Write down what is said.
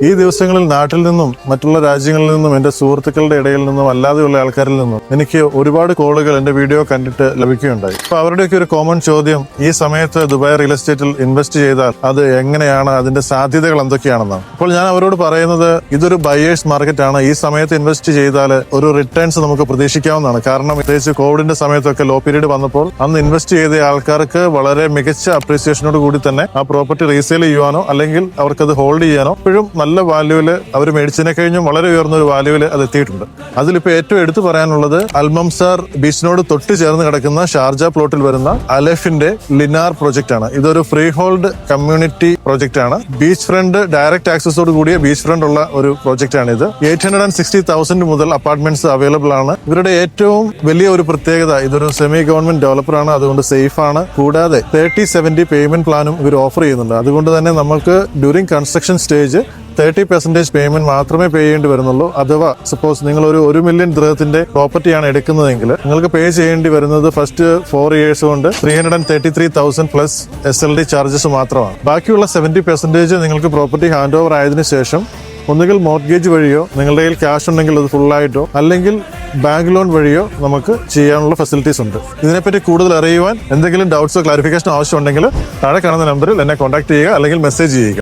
ഈ ദിവസങ്ങളിൽ നാട്ടിൽ നിന്നും മറ്റുള്ള രാജ്യങ്ങളിൽ നിന്നും എൻ്റെ സുഹൃത്തുക്കളുടെ ഇടയിൽ നിന്നും അല്ലാതെയുള്ള ആൾക്കാരിൽ നിന്നും എനിക്ക് ഒരുപാട് കോളുകൾ എൻ്റെ വീഡിയോ കണ്ടിട്ട് ലഭിക്കുകയുണ്ടായി. അപ്പോൾ അവരുടെയൊക്കെ ഒരു കോമൺ ചോദ്യം, ഈ സമയത്ത് ദുബായ് റിയൽ എസ്റ്റേറ്റിൽ ഇൻവെസ്റ്റ് ചെയ്താൽ അത് എങ്ങനെയാണ്, അതിന്റെ സാധ്യതകൾ എന്തൊക്കെയാണെന്നാണ്. അപ്പോൾ ഞാൻ അവരോട് പറയുന്നത്, ഇതൊരു ബയേഴ്സ് മാർക്കറ്റ് ആണ്. ഈ സമയത്ത് ഇൻവെസ്റ്റ് ചെയ്താൽ ഒരു റിട്ടേൺസ് നമുക്ക് പ്രതീക്ഷിക്കാവുന്നതാണ്. കാരണം പ്രത്യേകിച്ച് കോവിഡിന്റെ സമയത്തൊക്കെ ലോ പീരീഡ് വന്നപ്പോൾ അന്ന് ഇൻവെസ്റ്റ് ചെയ്ത ആൾക്കാർക്ക് വളരെ മികച്ച അപ്രീസിയേഷനോട് കൂടി തന്നെ ആ പ്രോപ്പർട്ടി റീസെയിൽ ചെയ്യുവാനോ അല്ലെങ്കിൽ അവർക്കത് ഹോൾഡ് ചെയ്യാനോ ഇപ്പോഴും നല്ല വാല്യൂവില് അവർ മേടിച്ചതിനെ കഴിഞ്ഞും വളരെ ഉയർന്ന ഒരു വാല്യൂവിൽ അത് എത്തിയിട്ടുണ്ട്. അതിലിപ്പോൾ ഏറ്റവും എടുത്തു പറയാനുള്ളത് അൽമംസാർ ബീച്ചിനോട് തൊട്ട് ചേർന്ന് കിടക്കുന്ന ഷാർജ പ്ലോട്ടിൽ വരുന്ന അലഫിന്റെ ലിനാർ പ്രൊജക്ട് ആണ്. ഇതൊരു ഫ്രീ ഹോൾഡ് കമ്മ്യൂണിറ്റി പ്രൊജക്ട് ആണ്. ബീച്ച് ഫ്രണ്ട് ഡയറക്റ്റ് ആക്സസോട് കൂടിയ ബീച്ച് ഫ്രണ്ട് ഉള്ള ഒരു പ്രൊജക്ട് ആണ് ഇത്. 860,000 മുതൽ അപ്പാർട്ട്മെന്റ്സ് അവൈലബിൾ ആണ്. ഇവരുടെ ഏറ്റവും വലിയ ഒരു പ്രത്യേകത, ഇതൊരു സെമി ഗവൺമെന്റ് ഡെവലപ്പർ ആണ്, അതുകൊണ്ട് സേഫ് ആണ്. കൂടാതെ 30-70 പേയ്മെന്റ് പ്ലാനും ഇവർ ഓഫർ ചെയ്യുന്നുണ്ട്. അതുകൊണ്ട് തന്നെ നമുക്ക് ഡ്യൂറിംഗ് കൺസ്ട്രക്ഷൻ സ്റ്റേജ് 30% പേയ്മെന്റ് മാത്രമേ പേ ചെയ്യേണ്ടി വരുന്നുള്ളൂ. അഥവാ സപ്പോസ് നിങ്ങൾ ഒരു 1 മില്യൺ ദിർഹത്തിന്റെ പ്രോപ്പർട്ടിയാണ് എടുക്കുന്നതെങ്കിൽ നിങ്ങൾക്ക് പേ ചെയ്യേണ്ടി വരുന്നത് ഫസ്റ്റ് 4 ഇയേഴ്സ് കൊണ്ട് 333,000 പ്ലസ് SLD ചാർജസ് മാത്രമാണ്. ബാക്കിയുള്ള 70% നിങ്ങൾക്ക് പ്രോപ്പർട്ടി ഹാൻഡ് ഓവർ ആയതിനു ശേഷം ഒന്നുകിൽ മോർഗേജ് വഴിയോ, നിങ്ങളുടെ കയ്യിൽ ക്യാഷ് ഉണ്ടെങ്കിൽ അത് ഫുള്ളായിട്ടോ, അല്ലെങ്കിൽ ബാങ്ക് ലോൺ വഴിയോ നമുക്ക് ചെയ്യാനുള്ള ഫെസിലിറ്റീസ് ഉണ്ട്. ഇതിനെപ്പറ്റി കൂടുതൽ അറിയുവാൻ എന്തെങ്കിലും ഡൗട്ട്സോ ക്ലാരിഫിക്കേഷനോ ആവശ്യമുണ്ടെങ്കിൽ താഴെ കാണുന്ന നമ്പറിൽ എന്നെ കോൺടാക്ട് ചെയ്യുക അല്ലെങ്കിൽ മെസ്സേജ് ചെയ്യുക.